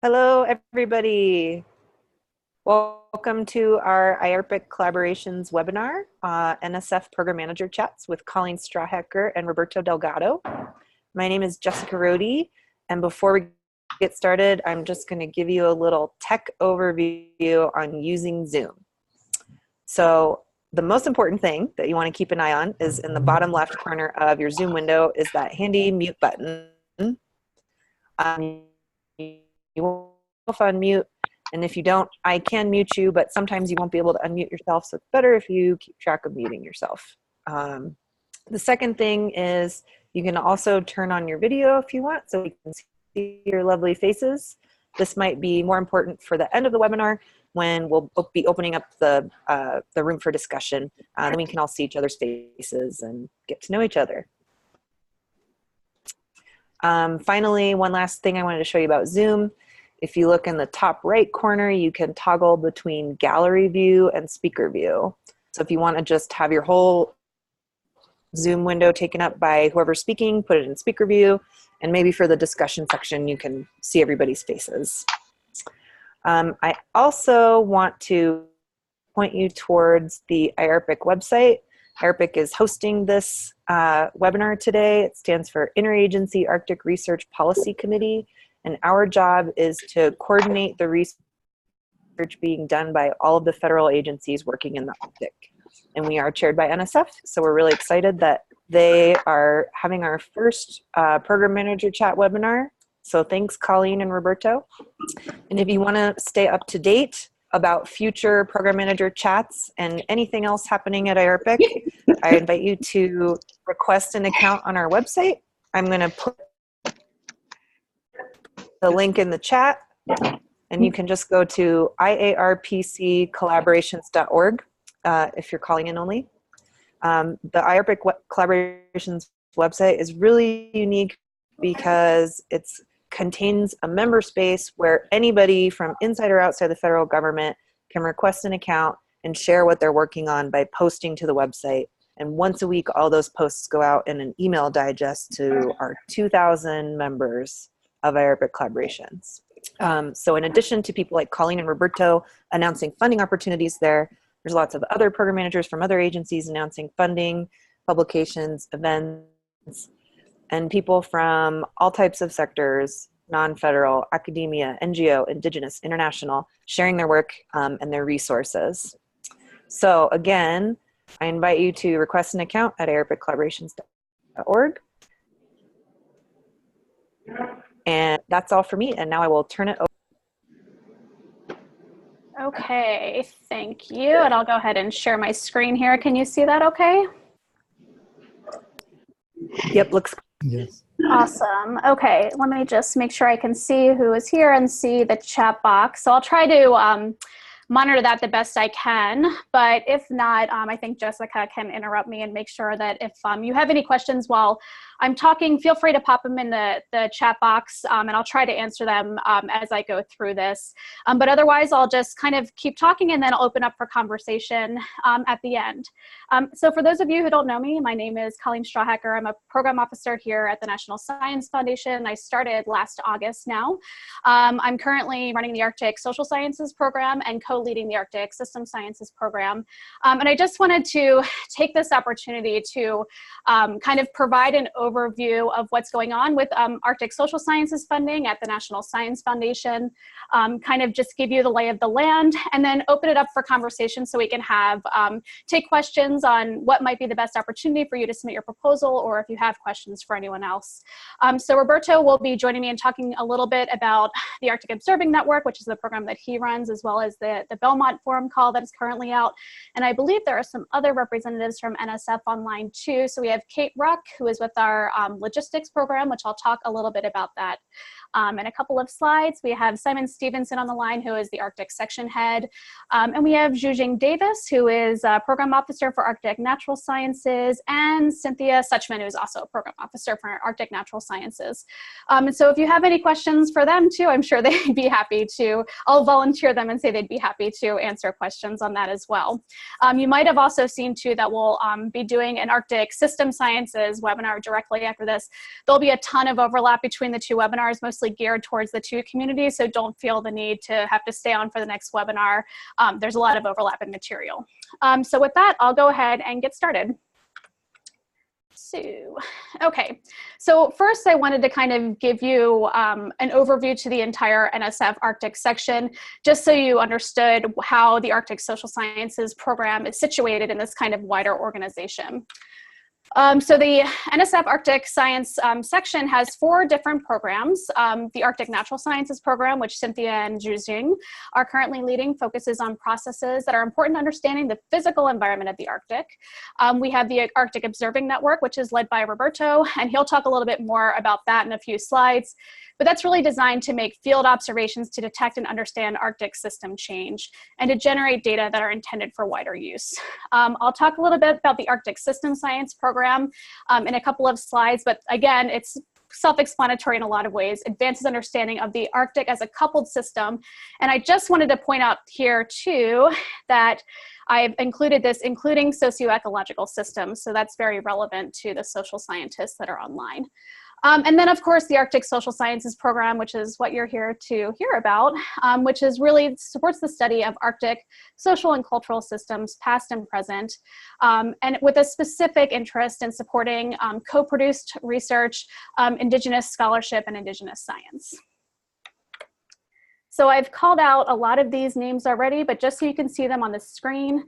Hello, everybody. Welcome to our IARPIC Collaborations webinar, NSF Program Manager Chats with Colleen Strawhacker and Roberto Delgado. My name is Jessica Rohde, and before we get started, I'm just going to give you a little tech overview on using Zoom. So the most important thing that you want to keep an eye on is in the bottom left corner of your Zoom window is that handy mute button. You will unmute, and if you don't, I can mute you, but sometimes you won't be able to unmute yourself, so it's better if you keep track of muting yourself. The second thing is you can also turn on your video if you want, so you can see your lovely faces. This might be more important for the end of the webinar when we'll be opening up the room for discussion. Then we can all see each other's faces and get to know each other. Finally, one last thing I wanted to show you about Zoom. If you look in the top right corner, you can toggle between gallery view and speaker view. So if you want to just have your whole Zoom window taken up by whoever's speaking, put it in speaker view, and maybe for the discussion section, you can see everybody's faces. I also want to point you towards the IARPIC website. IARPIC is hosting this webinar today. It stands for Interagency Arctic Research Policy Committee, and our job is to coordinate the research being done by all of the federal agencies working in the Arctic. And we are chaired by NSF, so we're really excited that they are having our first Program Manager Chat webinar. So thanks, Colleen and Roberto. And if you want to stay up to date about future Program Manager Chats and anything else happening at IARPIC, I invite you to request an account on our website. I'm going to put the link in the chat, and you can just go to iarpccollaborations.org if you're calling in only. The IARPIC Collaborations website is really unique because it contains a member space where anybody from inside or outside the federal government can request an account and share what they're working on by posting to the website. And once a week, all those posts go out in an email digest to our 2,000 members of IARPIC Collaborations. So in addition to people like Colleen and Roberto announcing funding opportunities there's lots of other program managers from other agencies announcing funding, publications, events, and people from all types of sectors, non-federal, academia, NGO, indigenous, international, sharing their work and their resources. So again, I invite you to request an account at iarpiccollaborations.org. And that's all for me, and now I will turn it over. Okay, thank you. And I'll go ahead and share my screen here. Can you see that okay? Yep, looks good. Yes. Awesome. Okay, let me just make sure I can see who is here and see the chat box. So I'll try to monitor that the best I can, but if not, I think Jessica can interrupt me and make sure that if you have any questions while I'm talking, feel free to pop them in the chat box, and I'll try to answer them as I go through this. But otherwise, I'll just kind of keep talking, and then I'll open up for conversation at the end. So for those of you who don't know me, my name is Colleen Strawhacker. I'm a program officer here at the National Science Foundation. I started last August now. I'm currently running the Arctic Social Sciences program and co-leading the Arctic System Sciences program. And I just wanted to take this opportunity to kind of provide an overview of what's going on with Arctic Social Sciences funding at the National Science Foundation, kind of just give you the lay of the land, and then open it up for conversation so we can have, take questions on what might be the best opportunity for you to submit your proposal, or if you have questions for anyone else. So Roberto will be joining me and talking a little bit about the Arctic Observing Network, which is the program that he runs, as well as the Belmont Forum call that is currently out. And I believe there are some other representatives from NSF online too. So we have Kate Ruck, who is with our logistics program, which I'll talk a little bit about that. In a couple of slides, we have Simon Stevenson on the line, who is the Arctic section head. And we have Zhujing Davis, who is a program officer for Arctic Natural Sciences, and Cynthia Suchman, who is also a program officer for Arctic Natural Sciences. And so if you have any questions for them too, I'm sure they'd be happy to, I'll volunteer them and say they'd be happy to answer questions on that as well. You might have also seen too that we'll be doing an Arctic System Sciences webinar directly after this. There'll be a ton of overlap between the two webinars. Most mostly geared towards the two communities, so don't feel the need to have to stay on for the next webinar. There's a lot of overlap in material. So with that, I'll go ahead and get started. Okay, so first I wanted to kind of give you an overview to the entire NSF Arctic section, just so you understood how the Arctic Social Sciences program is situated in this kind of wider organization. So the NSF Arctic Science section has 4 different programs. The Arctic Natural Sciences program, which Cynthia and Zhuzhing are currently leading, focuses on processes that are important to understanding the physical environment of the Arctic. We have the Arctic Observing Network, which is led by Roberto, and he'll talk a little bit more about that in a few slides. But that's really designed to make field observations to detect and understand Arctic system change and to generate data that are intended for wider use. I'll talk a little bit about the Arctic System Science program in a couple of slides, but again, it's self-explanatory in a lot of ways, advances understanding of the Arctic as a coupled system. And I just wanted to point out here too that I've included this, including socio-ecological systems. So that's very relevant to the social scientists that are online. And then, of course, the Arctic Social Sciences program, which is what you're here to hear about, which is really supports the study of Arctic social and cultural systems, past and present, and with a specific interest in supporting co-produced research, Indigenous scholarship, and Indigenous science. So I've called out a lot of these names already, but just so you can see them on the screen,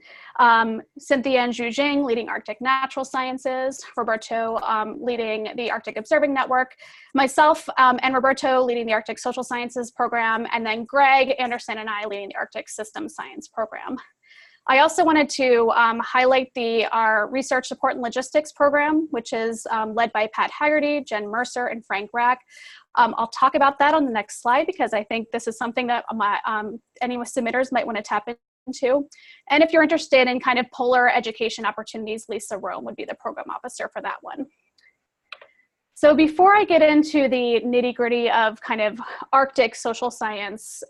Cynthia and Zhuzhing leading Arctic Natural Sciences, Roberto leading the Arctic Observing Network, myself and Roberto leading the Arctic Social Sciences program, and then Greg Anderson and I leading the Arctic System Science program. I also wanted to highlight our Research Support and Logistics program, which is led by Pat Haggerty, Jen Mercer, and Frank Rack. I'll talk about that on the next slide because I think this is something that any submitters might want to tap into. And if you're interested in kind of polar education opportunities, Lisa Rome would be the program officer for that one. So before I get into the nitty-gritty of kind of Arctic social science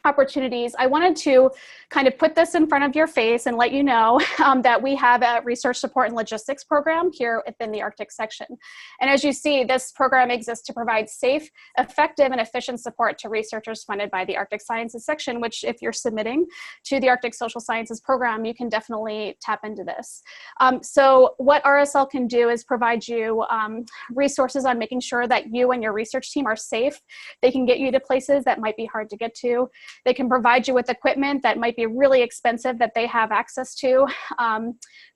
opportunities, I wanted to kind of put this in front of your face and let you know that we have a research support and logistics program here within the Arctic section. And as you see, this program exists to provide safe, effective, and efficient support to researchers funded by the Arctic Sciences section, which if you're submitting to the Arctic Social Sciences program, you can definitely tap into this. So what RSL can do is provide you resources on making sure that you and your research team are safe. They can get you to places that might be hard to get to. They can provide you with equipment that might be really expensive that they have access to.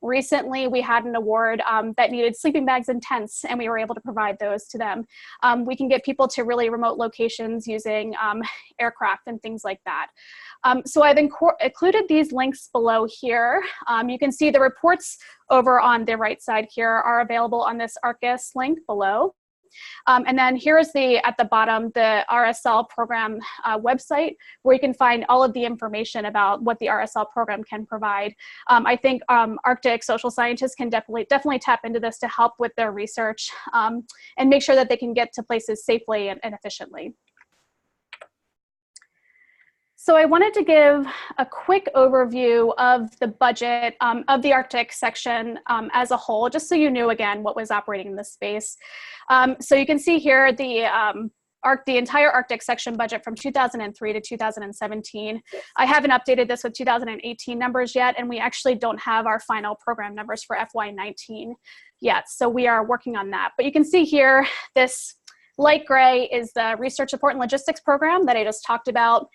Recently, we had an award that needed sleeping bags and tents, and we were able to provide those to them. We can get people to really remote locations using aircraft and things like that. So I've included these links below here. You can see the reports over on the right side here are available on this Arcus link below. And then here's at the bottom, the RSL program website, where you can find all of the information about what the RSL program can provide. I think Arctic social scientists can definitely tap into this to help with their research and make sure that they can get to places safely and efficiently. So I wanted to give a quick overview of the budget of the Arctic section as a whole, just so you knew again what was operating in this space. So you can see here the entire Arctic section budget from 2003 to 2017. I haven't updated this with 2018 numbers yet, and we actually don't have our final program numbers for FY19 yet. So we are working on that. But you can see here, this light gray is the Research Support and Logistics program that I just talked about.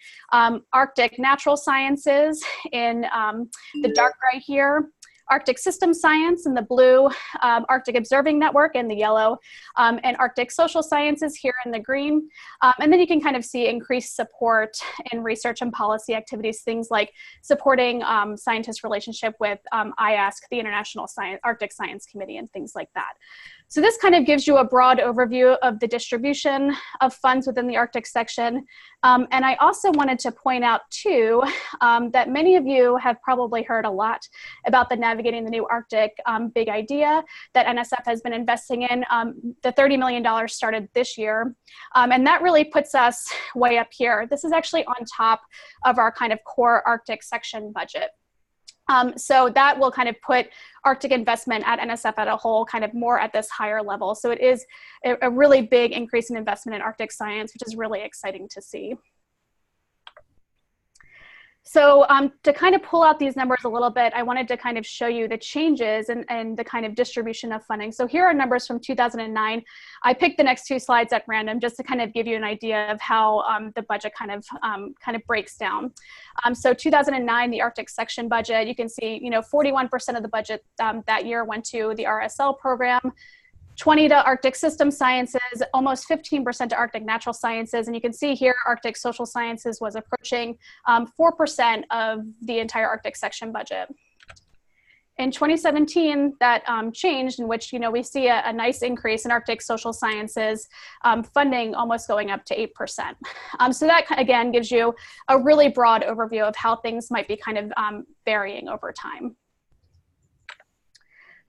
Arctic Natural Sciences in the dark gray here. Arctic System Science in the blue, Arctic Observing Network in the yellow, and Arctic Social Sciences here in the green. And then you can kind of see increased support in research and policy activities, things like supporting scientist relationship with IASC, the International Arctic Science Committee, and things like that. So this kind of gives you a broad overview of the distribution of funds within the Arctic section. And I also wanted to point out too, that many of you have probably heard a lot about the Navigating the New Arctic big idea that NSF has been investing in. The $30 million started this year. And that really puts us way up here. This is actually on top of our kind of core Arctic section budget. So that will kind of put Arctic investment at NSF at a whole kind of more at this higher level. So it is a really big increase in investment in Arctic science, which is really exciting to see. So to kind of pull out these numbers a little bit, I wanted to kind of show you the changes and the kind of distribution of funding. So here are numbers from 2009. I picked the next two slides at random just to kind of give you an idea of how the budget kind of breaks down. So 2009, the Arctic section budget, you can see, 41% of the budget that year went to the RSL program. 20 to Arctic system sciences, almost 15% to Arctic natural sciences. And you can see here, Arctic social sciences was approaching 4% of the entire Arctic section budget. In 2017, that changed, in which we see a nice increase in Arctic social sciences funding, almost going up to 8%. So that, again, gives you a really broad overview of how things might be kind of varying over time.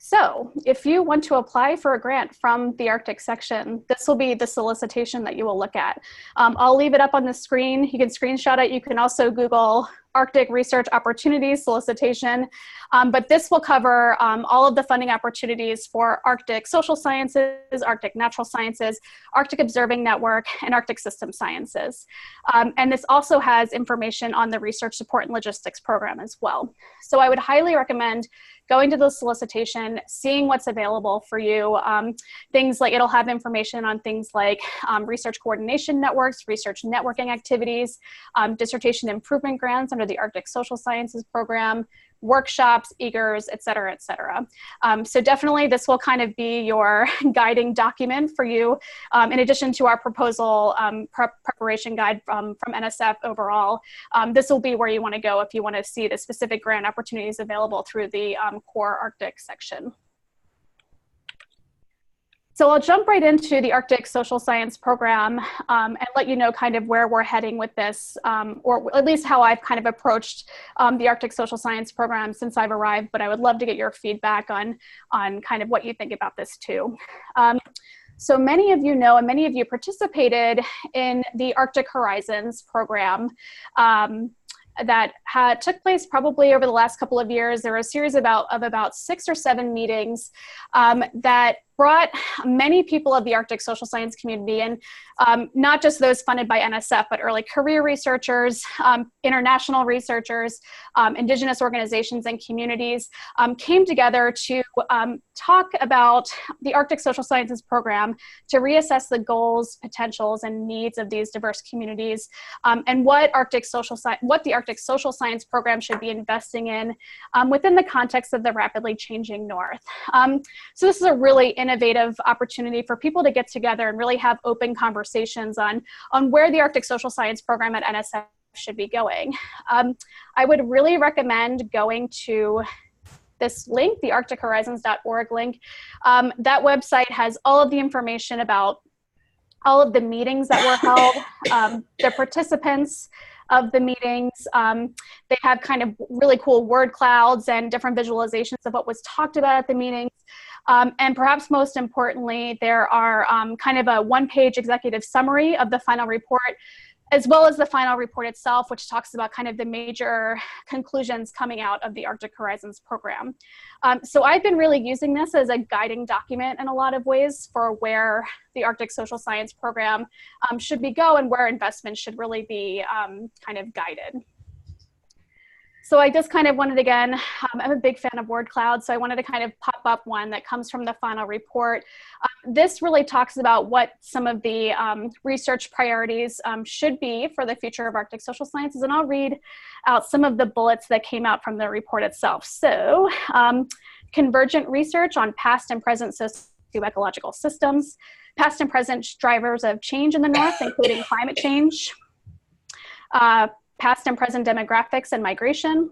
So if you want to apply for a grant from the Arctic section, this will be the solicitation that you will look at. I'll leave it up on the screen. You can screenshot it. You can also Google Arctic Research Opportunities Solicitation, but this will cover all of the funding opportunities for Arctic social sciences, Arctic natural sciences, Arctic Observing Network, and Arctic System Sciences. And this also has information on the Research Support and Logistics Program as well. So I would highly recommend going to the solicitation, seeing what's available for you. Things like, it'll have information on things like research coordination networks, research networking activities, dissertation improvement grants under the Arctic Social Sciences Program, workshops, eagers, et cetera, et cetera. So definitely this will kind of be your guiding document for you, in addition to our proposal preparation guide from NSF overall. This will be where you want to go if you want to see the specific grant opportunities available through the core Arctic section. So I'll jump right into the Arctic Social Science Program and let you know kind of where we're heading with this, or at least how I've kind of approached the Arctic Social Science Program since I've arrived, but I would love to get your feedback on kind of what you think about this too. So many of you know, and many of you participated in the Arctic Horizons program that took place probably over the last couple of years. There were a series of about 6 or 7 meetings that brought many people of the Arctic social science community, and not just those funded by NSF, but early career researchers, international researchers, indigenous organizations and communities came together to talk about the Arctic Social Sciences Program, to reassess the goals, potentials, and needs of these diverse communities, and what the Arctic Social Science Program should be investing in within the context of the rapidly changing North. So this is a really innovative opportunity for people to get together and really have open conversations on where the Arctic Social Science Program at NSF should be going. I would really recommend going to this link, the arctichorizons.org link. That website has all of the information about all of the meetings that were held, the participants of the meetings. They have kind of really cool word clouds and different visualizations of what was talked about at the meetings. And perhaps most importantly, there are kind of a one-page executive summary of the final report, as well as the final report itself, which talks about kind of the major conclusions coming out of the Arctic Horizons program. So I've been really using this as a guiding document in a lot of ways for where the Arctic Social Science Program should be and where investment should really be kind of guided. So I just kind of wanted, again, I'm a big fan of word clouds, so I wanted to kind of pop up one that comes from the final report. This really talks about what some of the research priorities should be for the future of Arctic social sciences, and I'll read out some of the bullets that came out from the report itself. So convergent research on past and present socio-ecological systems, past and present drivers of change in the North, including climate change, past and present demographics and migration,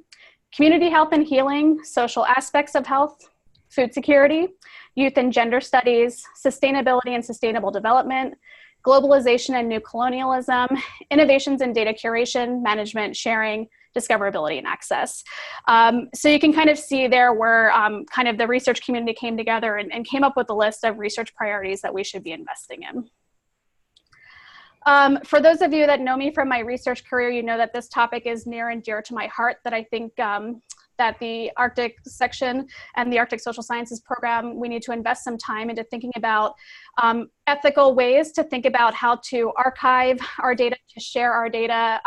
community health and healing, social aspects of health, food security, youth and gender studies, sustainability and sustainable development, globalization and new colonialism, innovations in data curation, management, sharing, discoverability, and access. So you can kind of see there where kind of the research community came together and came up with a list of research priorities that we should be investing in. For those of you that know me from my research career, you know that this topic is near and dear to my heart, that I think that the Arctic section and the Arctic Social Sciences program, we need to invest some time into thinking about ethical ways to think about how to archive our data, to share our data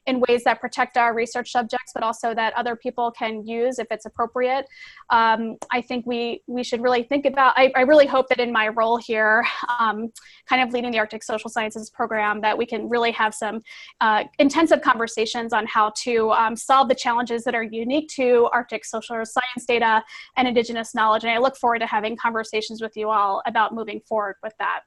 in ways that protect our research subjects, but also that other people can use if it's appropriate. I think we should really think about, I really hope that in my role here, kind of leading the Arctic Social Sciences program, that we can really have some intensive conversations on how to solve the challenges that are unique to Arctic social science data and Indigenous knowledge. And I look forward to having conversations with you all about moving forward with that.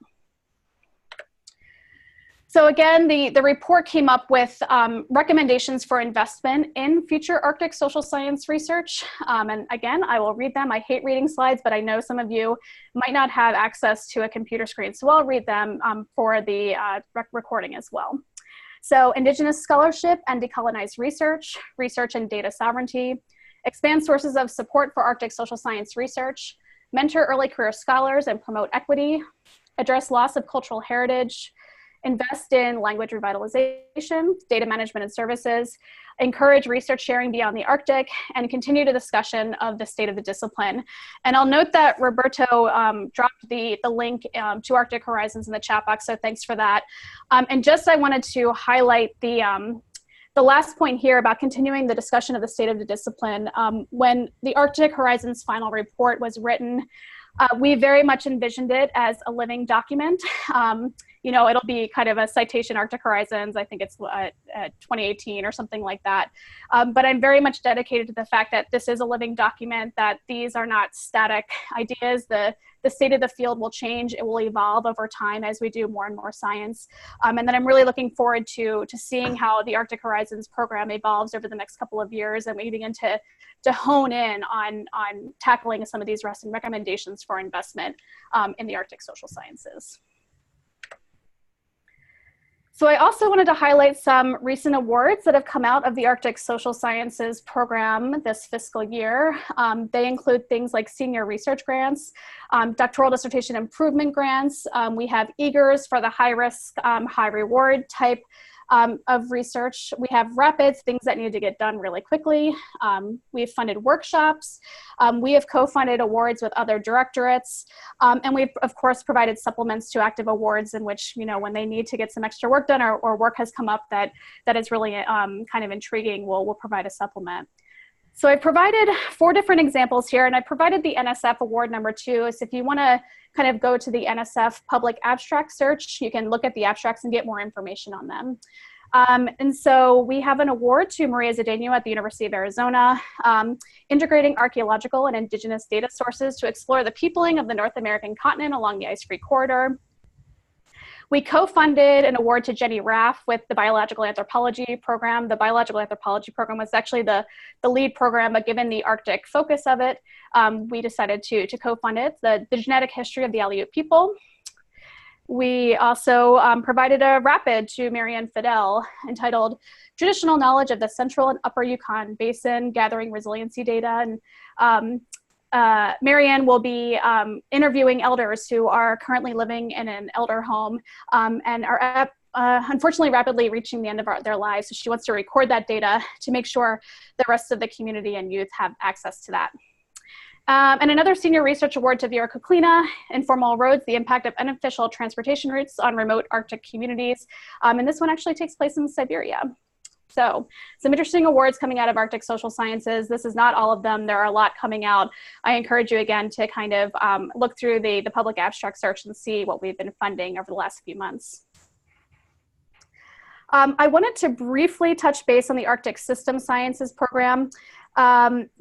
So again, the report came up with recommendations for investment in future Arctic social science research. And again, I will read them. I hate reading slides, but I know some of you might not have access to a computer screen, so I'll read them for the recording as well. So Indigenous scholarship and decolonized research, research and data sovereignty, expand sources of support for Arctic social science research, mentor early career scholars and promote equity, address loss of cultural heritage, invest in language revitalization, data management and services, encourage research sharing beyond the Arctic, and continue the discussion of the state of the discipline. And I'll note that Roberto dropped the link to Arctic Horizons in the chat box, so thanks for that. And just I wanted to highlight the last point here about continuing the discussion of the state of the discipline. When the Arctic Horizons final report was written, we very much envisioned it as a living document. You know, it'll be kind of a citation Arctic Horizons, I think it's 2018 or something like that. But I'm very much dedicated to the fact that this is a living document, that these are not static ideas. The state of the field will change, it will evolve over time as we do more and more science. And then I'm really looking forward to seeing how the Arctic Horizons program evolves over the next couple of years, and we begin to hone in on tackling some of these recommendations for investment in the Arctic social sciences. So I also wanted to highlight some recent awards that have come out of the Arctic Social Sciences program this fiscal year. They include things like senior research grants, doctoral dissertation improvement grants. We have eagers for the high risk, high reward type of research. We have rapids, things that need to get done really quickly. We've funded workshops. We have co-funded awards with other directorates. And we've, of course, provided supplements to active awards in which, you know, when they need to get some extra work done or work has come up that is really kind of intriguing, we'll provide a supplement. So I provided 4 different examples here, and I provided the NSF award number 2. So if you want to kind of go to the NSF public abstract search, you can look at the abstracts and get more information on them. And so we have an award to Maria Zedeno at the University of Arizona, integrating archaeological and indigenous data sources to explore the peopling of the North American continent along the ice-free corridor. We co-funded an award to Jenny Raff with the Biological Anthropology program. The Biological Anthropology program was actually the lead program, but given the Arctic focus of it, we decided to co-fund it, the genetic history of the Aleut people. We also provided a rapid to Marianne Fidel entitled Traditional Knowledge of the Central and Upper Yukon Basin, Gathering Resiliency Data. And Marianne will be interviewing elders who are currently living in an elder home and are unfortunately rapidly reaching the end of their lives. So she wants to record that data to make sure the rest of the community and youth have access to that. And another senior research award to Vera Kuklina, Informal Roads, the Impact of Unofficial Transportation Routes on Remote Arctic Communities. And this one actually takes place in Siberia. So some interesting awards coming out of Arctic Social Sciences. This is not all of them. There are a lot coming out. I encourage you again to kind of look through the public abstract search and see what we've been funding over the last few months. I wanted to briefly touch base on the Arctic System Sciences program.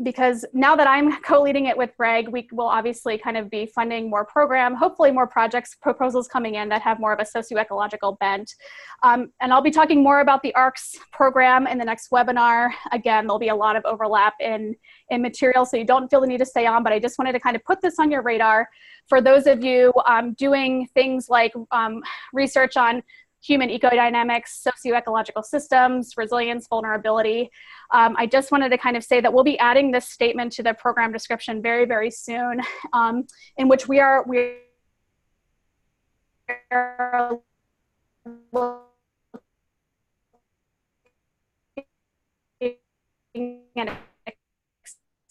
Because now that I'm co-leading it with Greg, we will obviously kind of be funding more program, hopefully more projects, proposals coming in that have more of a socioecological bent. And I'll be talking more about the ARCS program in the next webinar. Again, there'll be a lot of overlap in material, so you don't feel the need to stay on, but I just wanted to kind of put this on your radar for those of you doing things like research on human ecodynamics, socioecological systems, resilience, vulnerability. I just wanted to kind of say that we'll be adding this statement to the program description very, very soon, in which we are looking at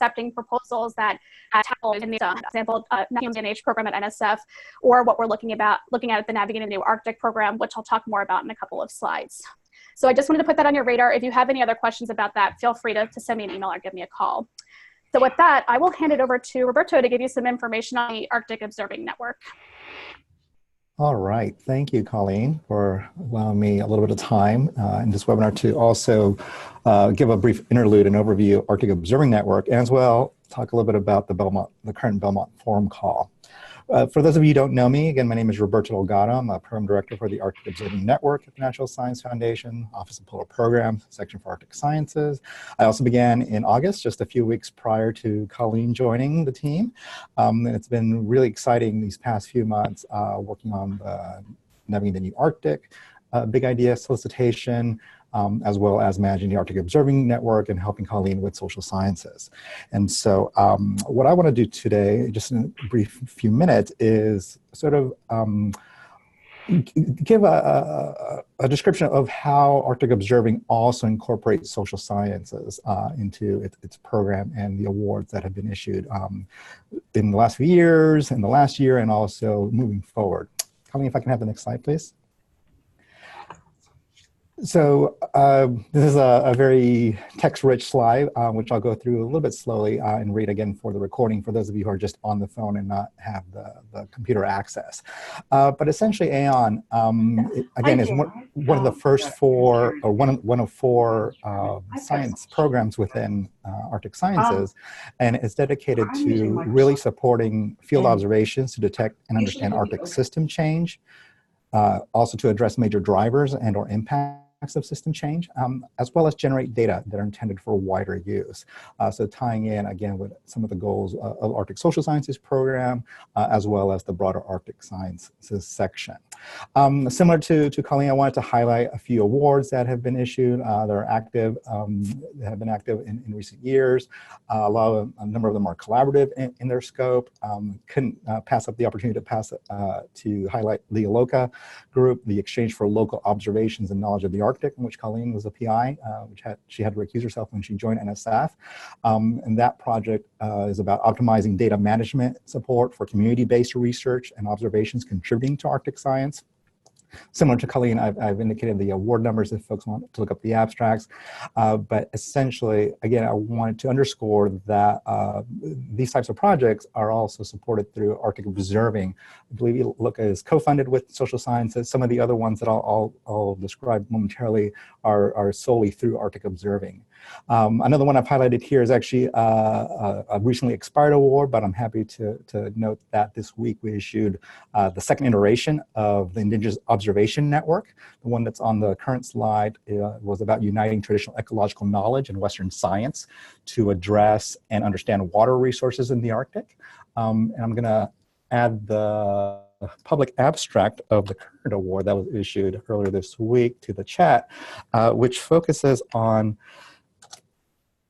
accepting proposals that tackle in the example NH program at NSF, or what we're looking at the Navigating the New Arctic program, which I'll talk more about in a couple of slides. So I just wanted to put that on your radar. If you have any other questions about that, feel free to send me an email or give me a call. So with that, I will hand it over to Roberto to give you some information on the Arctic Observing Network. All right, thank you, Colleen, for allowing me a little bit of time in this webinar to also give a brief interlude and overview of Arctic Observing Network, and as well talk a little bit about the current Belmont Forum call. For those of you who don't know me, again, my name is Roberto Delgado. I'm a Program Director for the Arctic Observing Network at the National Science Foundation, Office of Polar Programs, Section for Arctic Sciences. I also began in August, just a few weeks prior to Colleen joining the team. And it's been really exciting these past few months working on Navigating the New Arctic, Big Idea solicitation, as well as managing the Arctic Observing Network and helping Colleen with social sciences. And so what I want to do today, just in a brief few minutes, is sort of give a description of how Arctic Observing also incorporates social sciences into its program and the awards that have been issued in the last few years, in the last year, and also moving forward. Colleen, if I can have the next slide, please. So this is a very text-rich slide, which I'll go through a little bit slowly and read again for the recording for those of you who are just on the phone and not have the computer access. But essentially, AON, again, is one of the first four, or one of four science programs within Arctic Sciences, and it's dedicated to really supporting field observations to detect and understand Arctic system change, also to address major drivers and or impacts of system change, as well as generate data that are intended for wider use. So tying in, again, with some of the goals of Arctic Social Sciences program, as well as the broader Arctic Sciences section. Similar to Colleen, I wanted to highlight a few awards that have been issued. They're active, that have been active in recent years. A number of them are collaborative in their scope. Couldn't pass up the opportunity to highlight the ALOCA group, the Exchange for Local Observations and Knowledge of the Arctic, in which Colleen was a PI, she had to recuse herself when she joined NSF. And that project is about optimizing data management support for community-based research and observations contributing to Arctic science. Similar to Colleen, I've indicated the award numbers if folks want to look up the abstracts. But essentially, again, I wanted to underscore that these types of projects are also supported through Arctic Observing. I believe ALOCA is co-funded with social sciences. Some of the other ones that I'll describe momentarily are solely through Arctic Observing. Another one I've highlighted here is actually a recently expired award, but I'm happy to note that this week we issued the second iteration of the Indigenous Observation Network. The one that's on the current slide was about uniting traditional ecological knowledge and Western science to address and understand water resources in the Arctic. And I'm going to add the public abstract of the current award that was issued earlier this week to the chat, which focuses on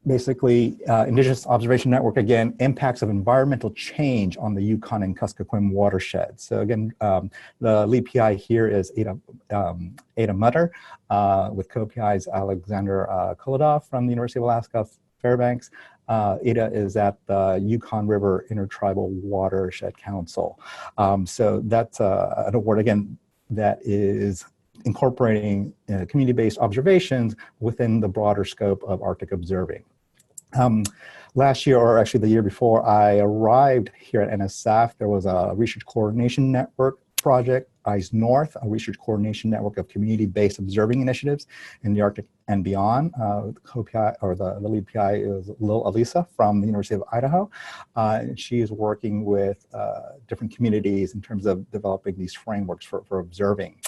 basically Indigenous Observation Network, again, impacts of environmental change on the Yukon and Kuskokwim watershed. So again, the lead PI here is Ada Mutter, with co-PIs Alexander Kolodov from the University of Alaska Fairbanks. Ada is at the Yukon River Intertribal Watershed Council. So that's an award, again, that is incorporating community-based observations within the broader scope of Arctic Observing. Last year, or actually the year before I arrived here at NSF, there was a research coordination network project, ICE North, a research coordination network of community-based observing initiatives in the Arctic and beyond. The co-PI, or the lead PI, is Lil Alisa from the University of Idaho. And she is working with different communities in terms of developing these frameworks for observing.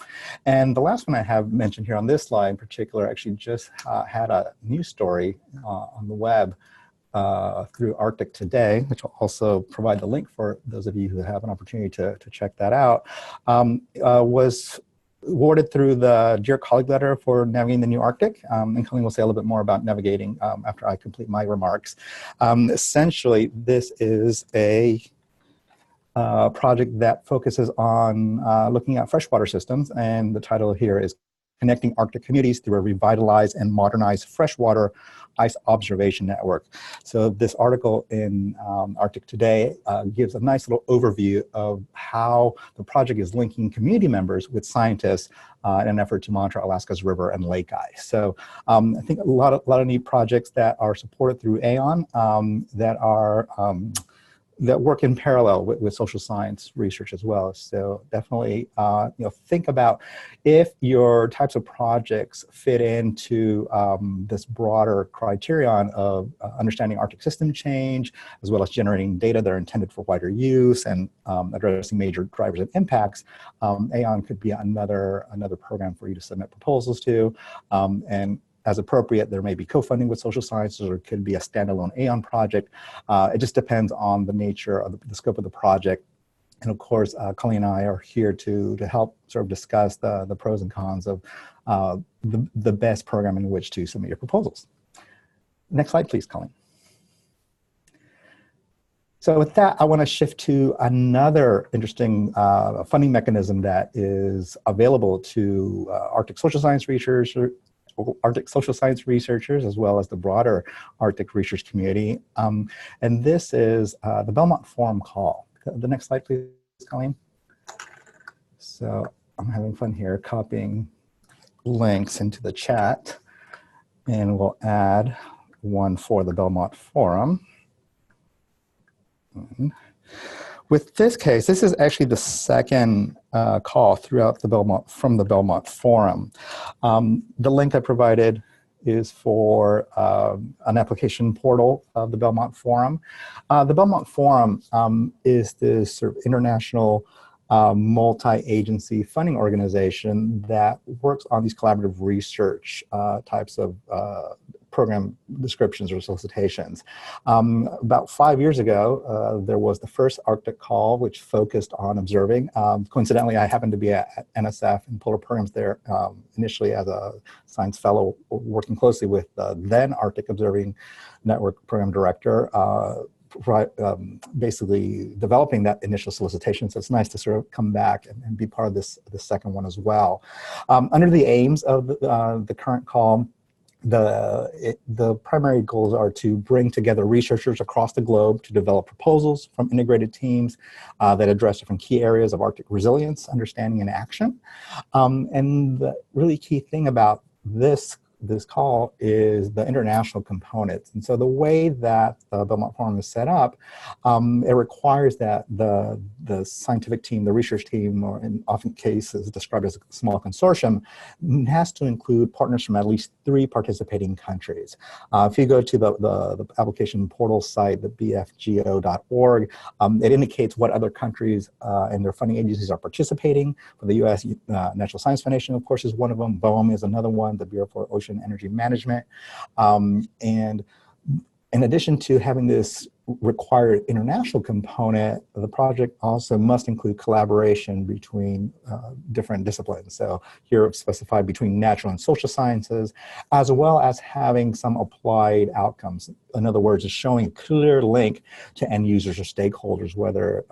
And the last one I have mentioned here on this slide in particular actually just had a news story on the web through Arctic Today, which will also provide the link for those of you who have an opportunity to check that out, was awarded through the Dear Colleague Letter for Navigating the New Arctic. And Colleen will say a little bit more about navigating after I complete my remarks. Essentially, this is a project that focuses on looking at freshwater systems, and the title here is connecting Arctic communities through a revitalized and modernized freshwater ice observation network. So this article in Arctic Today gives a nice little overview of how the project is linking community members with scientists in an effort to monitor Alaska's river and lake ice. So I think a lot of neat projects that are supported through AON that work in parallel with social science research as well. So definitely, think about if your types of projects fit into this broader criterion of understanding Arctic system change, as well as generating data that are intended for wider use and addressing major drivers of impacts. AON could be another program for you to submit proposals to, and as appropriate, there may be co-funding with social sciences, or it could be a standalone AON project. It just depends on the nature of the scope of the project. And of course, Colleen and I are here to help sort of discuss the pros and cons of the best program in which to submit your proposals. Next slide, please, Colleen. So with that, I want to shift to another interesting funding mechanism that is available to Arctic social science researchers, as well as the broader Arctic research community. And this is the Belmont Forum call. The next slide, please, Colleen. So I'm having fun here copying links into the chat, and we'll add one for the Belmont Forum. With this case, this is actually the second call throughout from the Belmont Forum. The link I provided is for an application portal of the Belmont Forum. The Belmont Forum is this sort of international multi-agency funding organization that works on these collaborative research types of program descriptions or solicitations. About 5 years ago, there was the first Arctic call, which focused on observing. Coincidentally, I happened to be at NSF and polar programs there initially as a science fellow, working closely with the then Arctic Observing Network Program Director, basically developing that initial solicitation. So it's nice to sort of come back and be part of this second one as well. Under the aims of the current call, the primary goals are to bring together researchers across the globe to develop proposals from integrated teams that address different key areas of Arctic resilience, understanding, and action. And the really key thing about this call is the international components. And so the way that the Belmont Forum is set up, it requires that the scientific team, the research team, or in often cases described as a small consortium, has to include partners from at least 3 participating countries. If you go to the application portal site, the bfgo.org, it indicates what other countries and their funding agencies are participating. For the U.S., National Science Foundation, of course, is one of them. BOEM is another one, the Bureau for Ocean Energy Management. And in addition to having this required international component, the project also must include collaboration between different disciplines. So here it's specified between natural and social sciences, as well as having some applied outcomes. In other words, it's showing a clear link to end users or stakeholders, whether,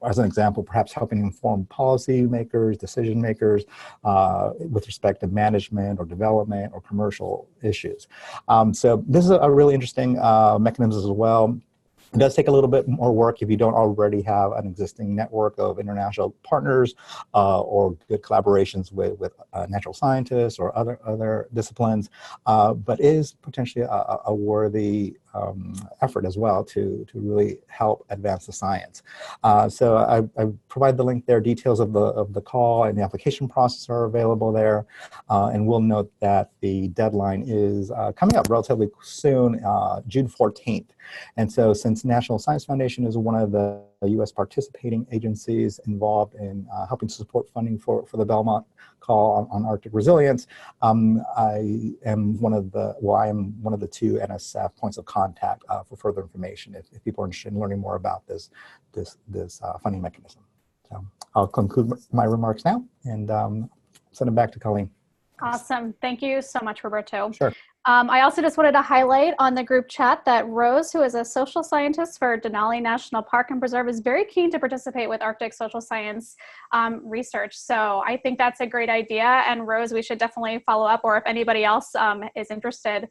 as an example, perhaps helping inform policy makers, decision makers with respect to management or development or commercial issues. So this is a really interesting mechanism as well. It does take a little bit more work if you don't already have an existing network of international partners or good collaborations with natural scientists or other disciplines, but it is potentially a worthy effort as well to really help advance the science. So I provide the link there. Details of the call and the application process are available there. And we'll note that the deadline is coming up relatively soon, June 14th. And so since National Science Foundation is one of the U.S. participating agencies involved in helping to support funding for the Belmont call on Arctic resilience, I am one of the 2 NSF points of contact for further information if people are interested in learning more about this funding mechanism. So I'll conclude my remarks now and send it back to Colleen. Awesome. Thank you so much, Roberto. Sure. I also just wanted to highlight on the group chat that Rose, who is a social scientist for Denali National Park and Preserve, is very keen to participate with Arctic social science research. So I think that's a great idea. And Rose, we should definitely follow up, or if anybody else is interested,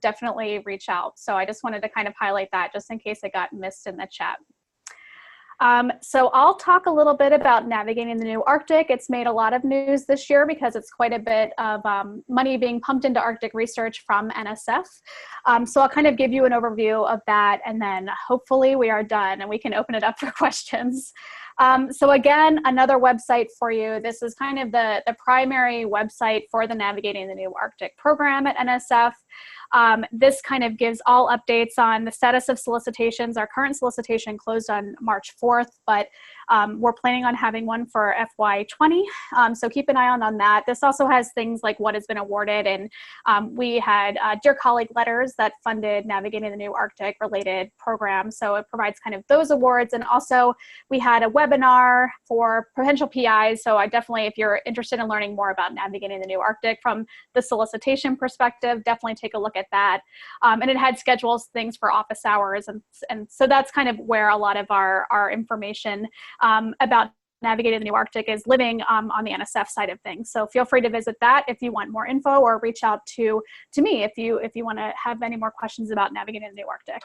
definitely reach out. So I just wanted to kind of highlight that just in case it got missed in the chat. So I'll talk a little bit about navigating the new Arctic. It's made a lot of news this year because it's quite a bit of money being pumped into Arctic research from NSF. So I'll kind of give you an overview of that, and then hopefully we are done and we can open it up for questions. So again, another website for you. This is kind of the primary website for the Navigating the New Arctic program at NSF. This kind of gives all updates on the status of solicitations. Our current solicitation closed on March 4th, but we're planning on having one for FY20. So keep an eye on that. This also has things like what has been awarded, and we had Dear Colleague letters that funded Navigating the New Arctic related programs. So it provides kind of those awards. And also we had a webinar for potential PIs. So I definitely, if you're interested in learning more about Navigating the New Arctic from the solicitation perspective, definitely take a look at that. And it had schedules, things for office hours. And so that's kind of where a lot of our information about Navigating the New Arctic is living on the NSF side of things. So feel free to visit that if you want more info, or reach out to me if you want to have any more questions about Navigating the New Arctic.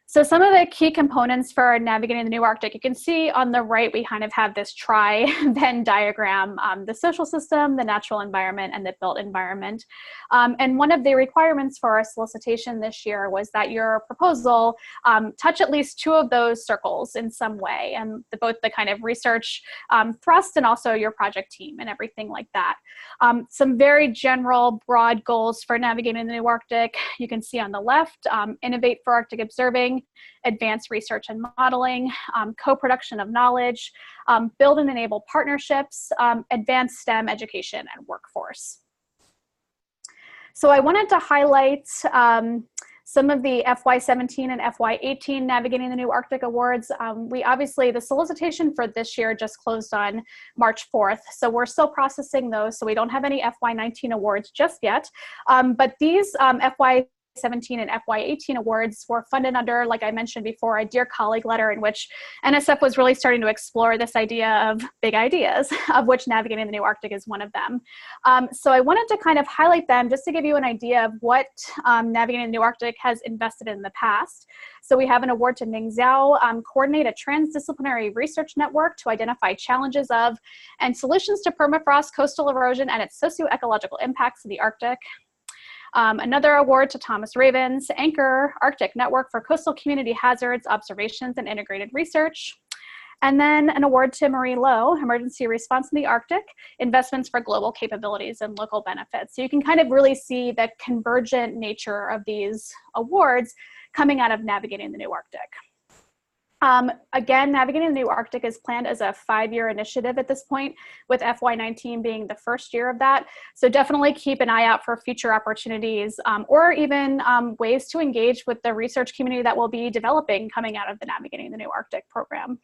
So some of the key components for Navigating the New Arctic, you can see on the right, we kind of have this tri-Venn diagram, the social system, the natural environment, and the built environment. And one of the requirements for our solicitation this year was that your proposal touch at least two of those circles in some way, and both the kind of research thrust and also your project team and everything like that. Some very general, broad goals for Navigating the New Arctic, you can see on the left, innovate for Arctic observing, advance research and modeling, co-production of knowledge, build and enable partnerships, advance STEM education and workforce. So I wanted to highlight some of the FY17 and FY18 Navigating the New Arctic Awards. We obviously, the solicitation for this year just closed on March 4th, so we're still processing those, so we don't have any FY19 awards just yet. But these FY17 and FY18 awards were funded under, like I mentioned before, a Dear Colleague letter in which NSF was really starting to explore this idea of big ideas, of which Navigating the New Arctic is one of them. So I wanted to kind of highlight them just to give you an idea of what Navigating the New Arctic has invested in the past. So we have an award to Ning Zhao, coordinate a transdisciplinary research network to identify challenges of and solutions to permafrost, coastal erosion, and its socio-ecological impacts in the Arctic. Another award to Thomas Ravens, Anchor Arctic Network for Coastal Community Hazards, Observations, and Integrated Research. And then an award to Marie Lowe, Emergency Response in the Arctic, Investments for Global Capabilities and Local Benefits. So you can kind of really see the convergent nature of these awards coming out of Navigating the New Arctic. Again, Navigating the New Arctic is planned as a 5-year initiative at this point, with FY19 being the first year of that. So definitely keep an eye out for future opportunities, or even ways to engage with the research community that will be developing coming out of the Navigating the New Arctic program.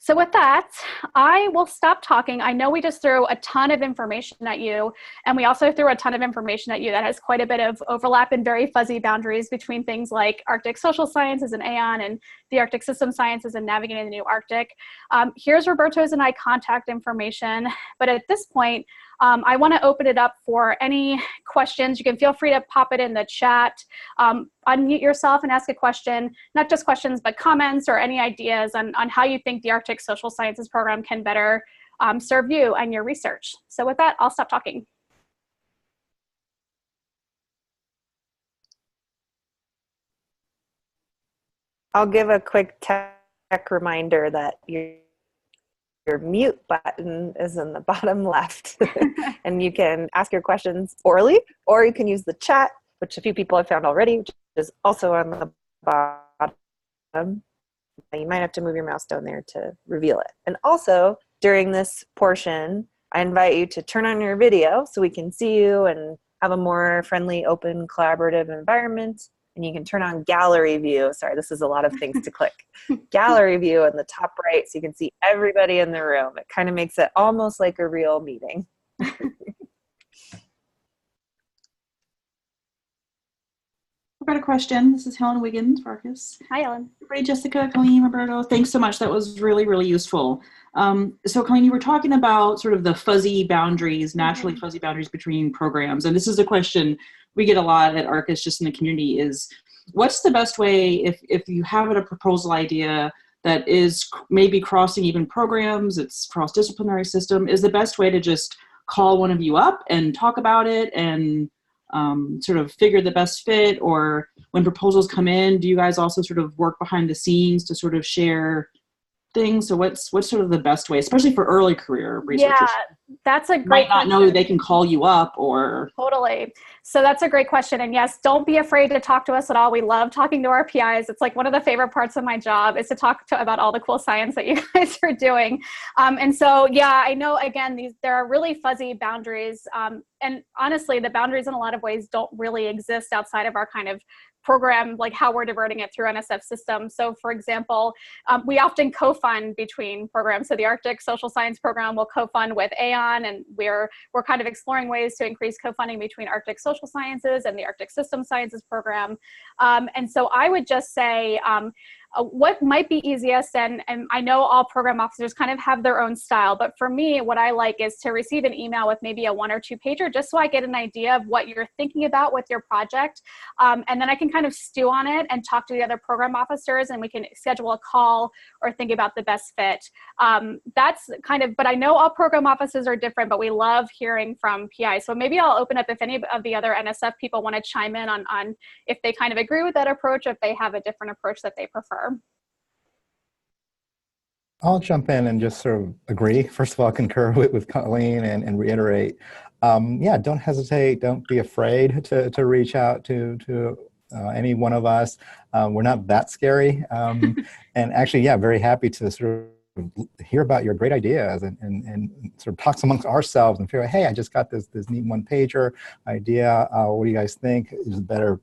So with that, I will stop talking. I know we just threw a ton of information at you, and we also threw a ton of information at you that has quite a bit of overlap and very fuzzy boundaries between things like Arctic social sciences and AON and the Arctic system sciences and Navigating the New Arctic. Here's Roberto's and I contact information, but at this point, I want to open it up for any questions. You can feel free to pop it in the chat, unmute yourself and ask a question, not just questions, but comments or any ideas on how you think the Arctic Social Sciences program can better serve you and your research. So with that, I'll stop talking. I'll give a quick tech reminder that your mute button is in the bottom left and you can ask your questions orally, or you can use the chat, which a few people have found already, which is also on the bottom. You might have to move your mouse down there to reveal it. And also during this portion, I invite you to turn on your video so we can see you and have a more friendly, open, collaborative environment. And you can turn on gallery view. Sorry, this is a lot of things to click. Gallery view in the top right so you can see everybody in the room. It kind of makes it almost like a real meeting. question. This is Helen Wiggins, Farkas. Hi, Ellen. Great, Jessica, Colleen, Roberto. Thanks so much. That was really, really useful. So Colleen, you were talking about sort of the fuzzy boundaries, naturally fuzzy boundaries between programs. And this is a question we get a lot at Arcus just in the community is, what's the best way if you have a proposal idea that is maybe crossing even programs, it's cross-disciplinary system, is the best way to just call one of you up and talk about it and sort of figure the best fit? Or when proposals come in, do you guys also sort of work behind the scenes to sort of share things? So what's sort of the best way, especially for early career researchers? Yeah, that's a great might not question. know they can call you up or... Totally. So that's a great question. And yes, don't be afraid to talk to us at all. We love talking to our PIs. It's like one of the favorite parts of my job is to talk about all the cool science that you guys are doing. And so, yeah, I know, again, there are really fuzzy boundaries. And honestly, the boundaries in a lot of ways don't really exist outside of our kind of program, like how we're diverting it through NSF systems. So for example, we often co-fund between programs. So the Arctic Social Science Program will co-fund with AON, and we're kind of exploring ways to increase co-funding between Arctic Social Sciences and the Arctic System Sciences Program. And so I would just say, what might be easiest, and I know all program officers kind of have their own style, but for me, what I like is to receive an email with maybe a 1 or 2 pager, just so I get an idea of what you're thinking about with your project. And then I can kind of stew on it and talk to the other program officers, and we can schedule a call or think about the best fit. That's kind of, but I know all program officers are different, but we love hearing from PI. So maybe I'll open up if any of the other NSF people want to chime in on if they kind of agree with that approach, or if they have a different approach that they prefer. I'll jump in and just sort of agree. First of all, concur with Colleen and reiterate. Yeah, don't hesitate. Don't be afraid to reach out to any one of us. We're not that scary. And actually, yeah, very happy to sort of hear about your great ideas and sort of talk amongst ourselves and figure out, hey, I just got this neat 1-pager idea. What do you guys think? Is it better,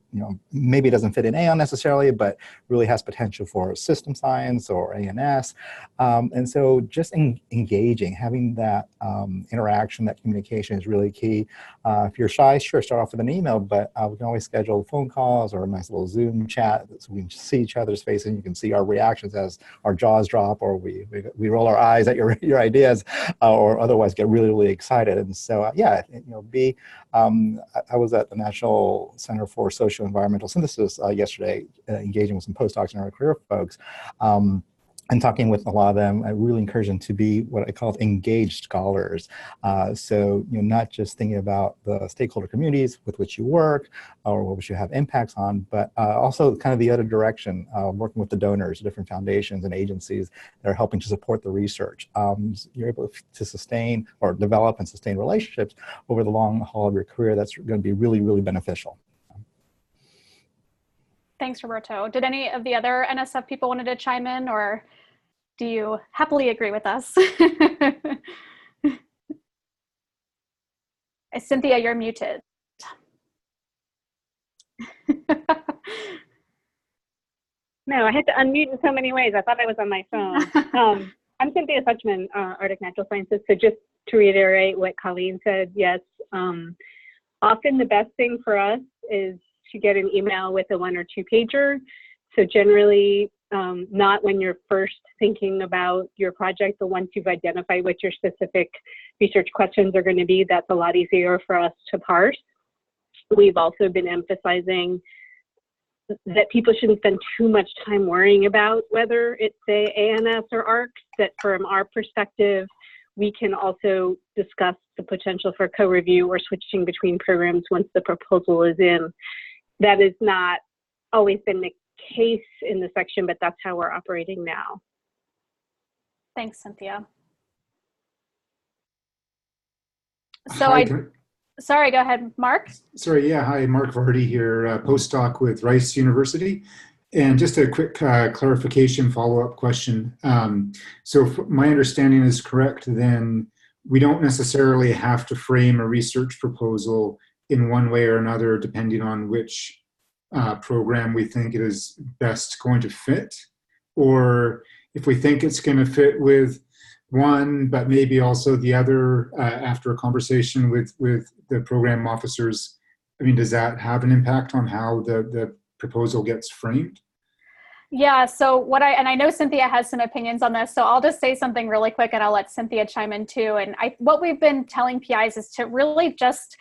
maybe it doesn't fit in AON necessarily, but really has potential for system science or ANS. And so just engaging, having that interaction, that communication is really key. If you're shy, sure, start off with an email, but we can always schedule phone calls or a nice little Zoom chat so we can see each other's faces and you can see our reactions as our jaws drop or we roll our eyes at your ideas or otherwise get really, really excited. And so, yeah, I was at the National Center for Social Environmental Synthesis yesterday, engaging with some postdocs and our career folks. And talking with a lot of them, I really encourage them to be what I call engaged scholars. So, not just thinking about the stakeholder communities with which you work or which you have impacts on, but also kind of the other direction, working with the donors, different foundations and agencies that are helping to support the research. You're able to sustain or develop and sustain relationships over the long haul of your career. That's going to be really, really beneficial. Thanks, Roberto. Did any of the other NSF people wanted to chime in, or do you happily agree with us? Cynthia, you're muted. No, I had to unmute in so many ways. I thought I was on my phone. I'm Cynthia Suchman, Arctic Natural Sciences. So just to reiterate what Colleen said, yes, often the best thing for us is to get an email with a 1 or 2 pager. So generally, not when you're first thinking about your project, but once you've identified what your specific research questions are going to be, that's a lot easier for us to parse. We've also been emphasizing that people shouldn't spend too much time worrying about whether it's, say, ANS or ARC, that from our perspective, we can also discuss the potential for co-review or switching between programs once the proposal is in. That has not always been the case in the section, but that's how we're operating now. Thanks, Cynthia. So sorry, go ahead, Mark. Sorry, yeah, hi, Mark Vardy here, postdoc with Rice University. And just a quick clarification follow-up question. So if my understanding is correct, then we don't necessarily have to frame a research proposal in one way or another, depending on which program we think it is best going to fit. Or if we think it's going to fit with one, but maybe also the other after a conversation with the program officers, I mean, does that have an impact on how the proposal gets framed? Yeah, so and I know Cynthia has some opinions on this, so I'll just say something really quick and I'll let Cynthia chime in too. And what we've been telling PIs is to really just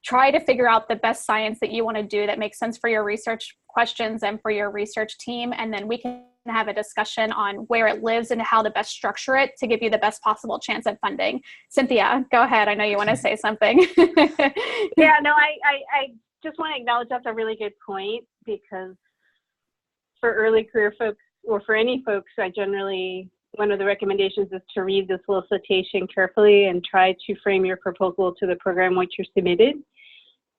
try to figure out the best science that you want to do that makes sense for your research questions and for your research team. And then we can have a discussion on where it lives and how to best structure it to give you the best possible chance at funding. Cynthia, go ahead. I know you want to say something. Yeah, no, I just want to acknowledge that's a really good point, because for early career folks, or for any folks, one of the recommendations is to read the solicitation carefully and try to frame your proposal to the program which you submitted.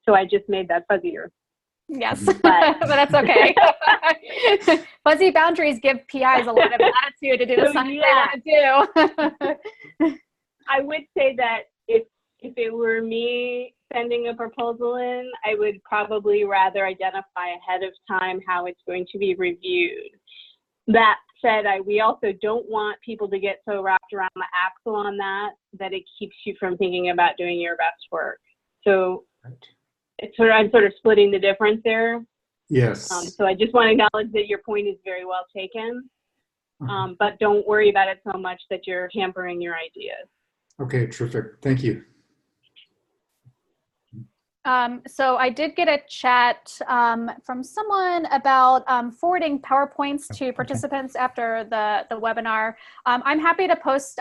So I just made that fuzzier. Yes, but that's okay. Fuzzy boundaries give PIs a lot of latitude to do the science they want to do. I would say that if it were me sending a proposal in, I would probably rather identify ahead of time how it's going to be reviewed. That said, we also don't want people to get so wrapped around the axle on that it keeps you from thinking about doing your best work. So I'm sort of splitting the difference there. Yes. So I just want to acknowledge that your point is very well taken, but don't worry about it so much that you're hampering your ideas. Okay, terrific. Thank you. So I did get a chat from someone about forwarding PowerPoints to participants after the webinar. I'm happy to post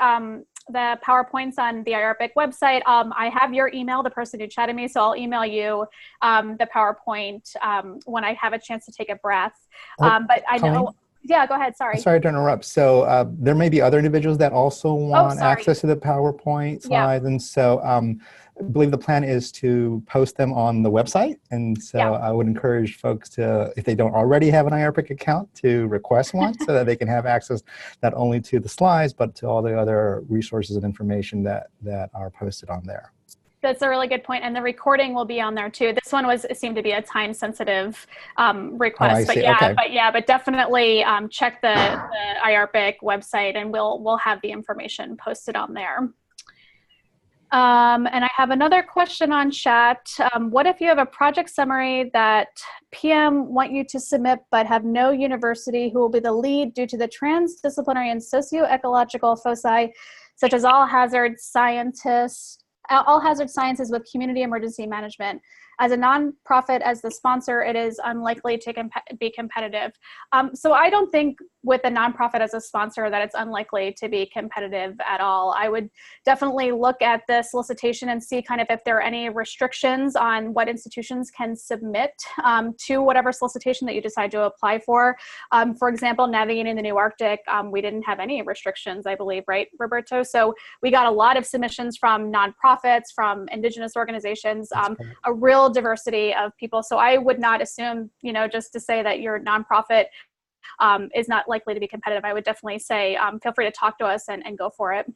the PowerPoints on the IARPIC website. I have your email, the person who chatted me, so I'll email you the PowerPoint when I have a chance to take a breath. But I know, Colleen? Yeah, go ahead, sorry. Sorry to interrupt. So there may be other individuals that also want access to the PowerPoint slides. And so I believe the plan is to post them on the website. And so I would encourage folks to, if they don't already have an IARPIC account, to request one so that they can have access not only to the slides, but to all the other resources and information that are posted on there. That's a really good point, and the recording will be on there too. This one seemed to be a time-sensitive request, but definitely check the IARPIC website, and we'll have the information posted on there. And I have another question on chat. What if you have a project summary that PM want you to submit, but have no university who will be the lead due to the transdisciplinary and socio-ecological foci, such as all hazard sciences with community emergency management? As a nonprofit, as the sponsor, it is unlikely to be competitive. So I don't think with a nonprofit as a sponsor that it's unlikely to be competitive at all. I would definitely look at the solicitation and see kind of if there are any restrictions on what institutions can submit to whatever solicitation that you decide to apply for. For example, navigating the new Arctic, we didn't have any restrictions, I believe, right, Roberto? So we got a lot of submissions from nonprofits, from indigenous organizations, a real diversity of people. So I would not assume, just to say that your nonprofit is not likely to be competitive. I would definitely say feel free to talk to us and go for it.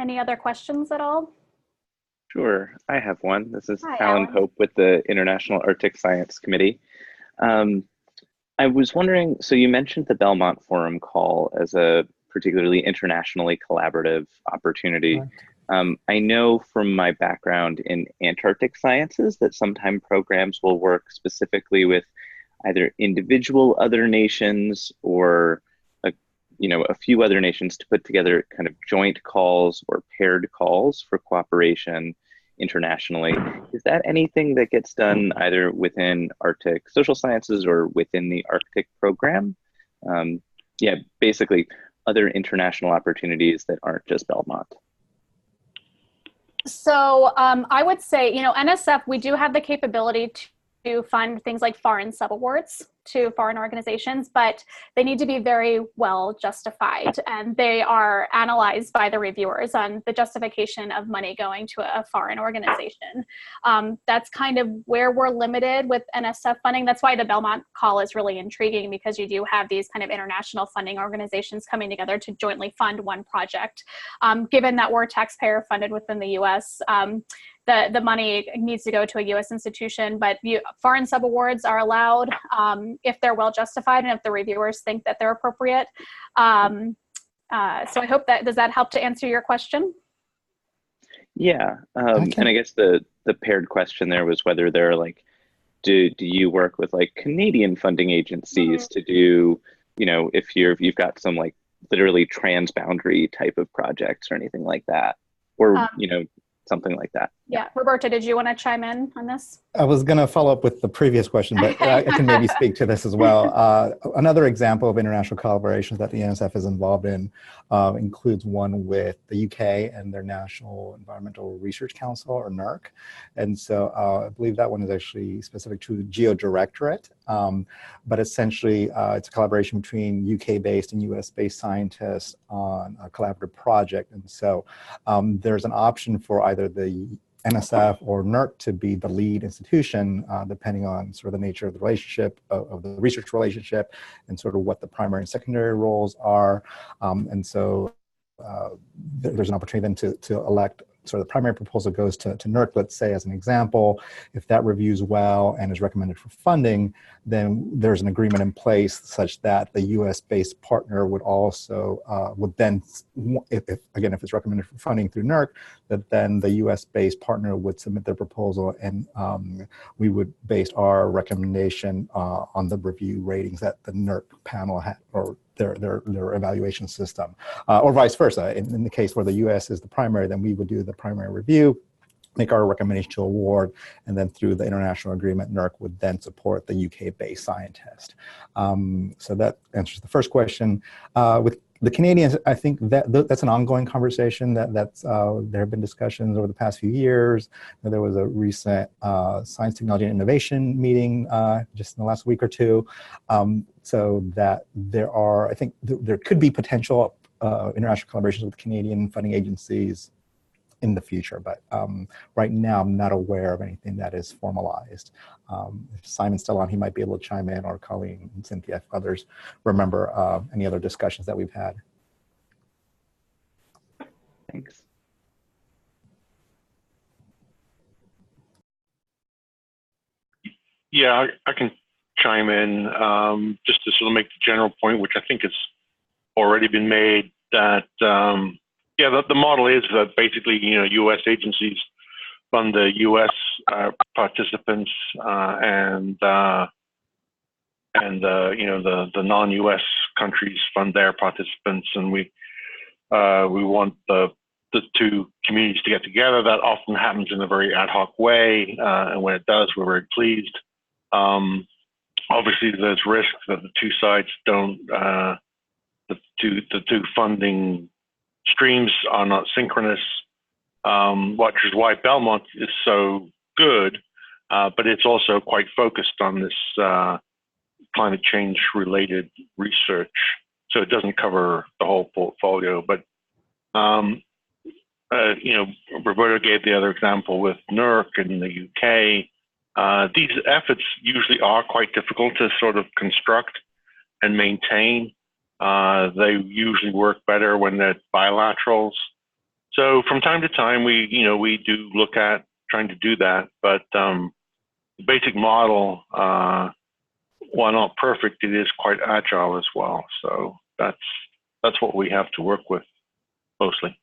Any other questions at all? Sure, I have one. This is Hi, Alan Alan. Pope with the International Arctic Science Committee. I was wondering, so you mentioned the Belmont Forum call as a particularly internationally collaborative opportunity. I know from my background in Antarctic sciences that sometimes programs will work specifically with either individual other nations or a few other nations to put together kind of joint calls or paired calls for cooperation internationally. Is that anything that gets done either within Arctic social sciences or within the Arctic program? Basically other international opportunities that aren't just Belmont. So I would say, NSF, we do have the capability to fund things like foreign subawards to foreign organizations, but they need to be very well justified, and they are analyzed by the reviewers on the justification of money going to a foreign organization. That's kind of where we're limited with NSF funding. That's why the Belmont call is really intriguing, because you do have these kind of international funding organizations coming together to jointly fund one project. Given that we're taxpayer funded within the US, the money needs to go to a U.S. institution, but foreign subawards are allowed. if they're well justified and if the reviewers think that they're appropriate. So I hope does that help to answer your question? Yeah, and I guess the paired question there was whether they're like, do you work with like Canadian funding agencies to do, if you've got some like literally transboundary type of projects or anything like that, or something like that. Yeah, Roberto, did you want to chime in on this? I was going to follow up with the previous question, but I can maybe speak to this as well. Another example of international collaborations that the NSF is involved in includes one with the UK and their National Environmental Research Council, or NERC. And so I believe that one is actually specific to Geo-Directorate. But essentially, it's a collaboration between UK-based and US-based scientists on a collaborative project. And so there's an option for either the NSF or NERC to be the lead institution, depending on sort of the nature of the relationship, of the research relationship, and sort of what the primary and secondary roles are. And so there's an opportunity then to elect, sort of the primary proposal goes to NERC, let's say, as an example. If that reviews well and is recommended for funding, then there's an agreement in place such that the US-based partner would also, would then, if it's recommended for funding through NERC, that then the US-based partner would submit their proposal, and we would base our recommendation on the review ratings that the NERC panel had, or their evaluation system, or vice versa. In the case where the US is the primary, then we would do the primary review, make our recommendation to award, and then through the international agreement, NERC would then support the UK-based scientist. So that answers the first question. With the Canadians, I think that's an ongoing conversation. That's there have been discussions over the past few years. There was a recent Science, Technology, and Innovation meeting just in the last week or two. So that there are, I think there could be potential international collaborations with Canadian funding agencies in the future, but right now I'm not aware of anything that is formalized. If Simon's still on, he might be able to chime in, or Colleen and Cynthia, if others remember any other discussions that we've had. Thanks. Yeah, I can chime in just to sort of make the general point, which I think has already been made, that yeah, the model is that basically, U.S. agencies fund the U.S. participants, and the non-U.S. countries fund their participants, and we want the two communities to get together. That often happens in a very ad hoc way, and when it does, we're very pleased. Obviously, there's risk that the two sides don't, the two funding streams are not synchronous, which is why Belmont is so good, but it's also quite focused on this climate change related research. So it doesn't cover the whole portfolio, but Roberto gave the other example with NERC in the UK. These efforts usually are quite difficult to sort of construct and maintain. They usually work better when they're bilaterals. So from time to time, we do look at trying to do that, but the basic model, while not perfect, it is quite agile as well. So that's what we have to work with mostly.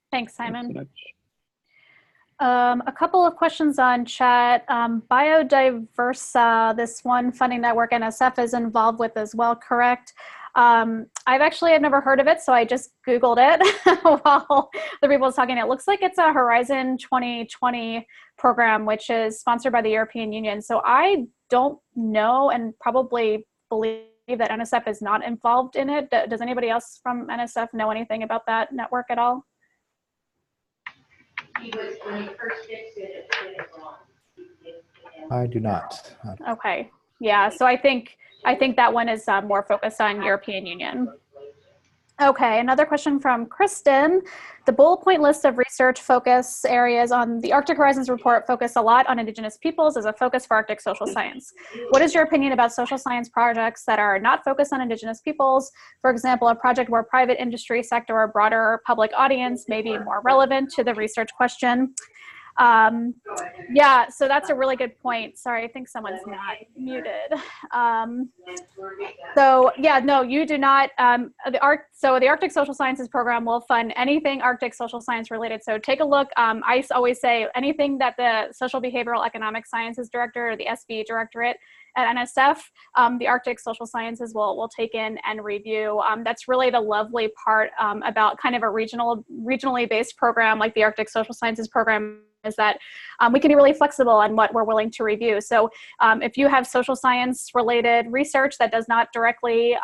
Thanks, Simon. A couple of questions on chat. Biodiversa, this one funding network NSF is involved with as well, correct? I've never heard of it, so I just Googled it while the people was talking. It looks like it's a Horizon 2020 program, which is sponsored by the European Union. So I don't know, and probably believe that NSF is not involved in it. Does anybody else from NSF know anything about that network at all? I do not. Okay. Yeah. So I think that one is more focused on European Union. Okay. Another question from Kristen. The bullet point list of research focus areas on the Arctic Horizons report focus a lot on Indigenous peoples as a focus for Arctic social science. What is your opinion about social science projects that are not focused on Indigenous peoples? For example, a project where private industry sector or broader public audience may be more relevant to the research question. Yeah, so that's a really good point. Sorry, I think someone's not muted. So yeah, no, you do not. So the Arctic Social Sciences program will fund anything Arctic social science related. So take a look. I always say anything that the Social Behavioral Economic Sciences Director or the SB Directorate at NSF, the Arctic Social Sciences will take in and review. That's really the lovely part about kind of a regionally based program like the Arctic Social Sciences program, is that we can be really flexible on what we're willing to review. So if you have social science related research that does not directly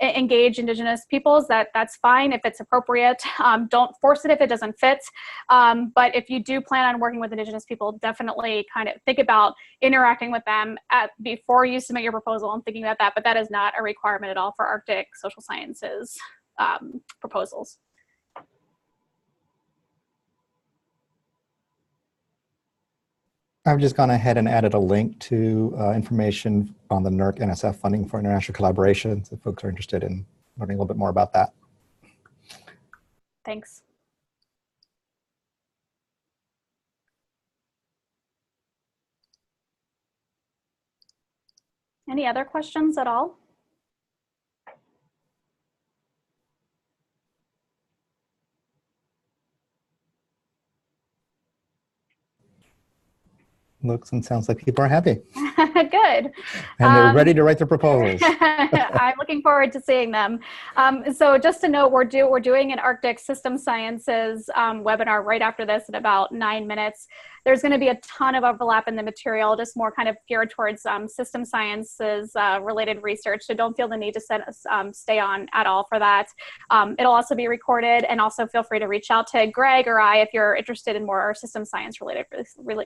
engage Indigenous peoples, that's fine if it's appropriate. Don't force it if it doesn't fit. But if you do plan on working with Indigenous people, definitely kind of think about interacting with them before you submit your proposal and thinking about that. But that is not a requirement at all for Arctic social sciences proposals. I've just gone ahead and added a link to information on the NERC NSF funding for international collaboration, if folks are interested in learning a little bit more about that. Thanks. Any other questions at all? Looks and sounds like people are happy. Good. And they're ready to write their proposals. I'm looking forward to seeing them. So just to note, we're doing an Arctic System Sciences webinar right after this in about 9 minutes. There's going to be a ton of overlap in the material, just more kind of geared towards system sciences related research. So don't feel the need to stay on at all for that. It'll also be recorded, and also feel free to reach out to Greg or I if you're interested in more system science related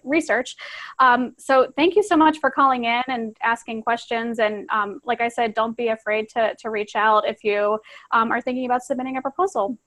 research. So thank you so much for calling in and asking questions. And like I said, don't be afraid to reach out if you are thinking about submitting a proposal.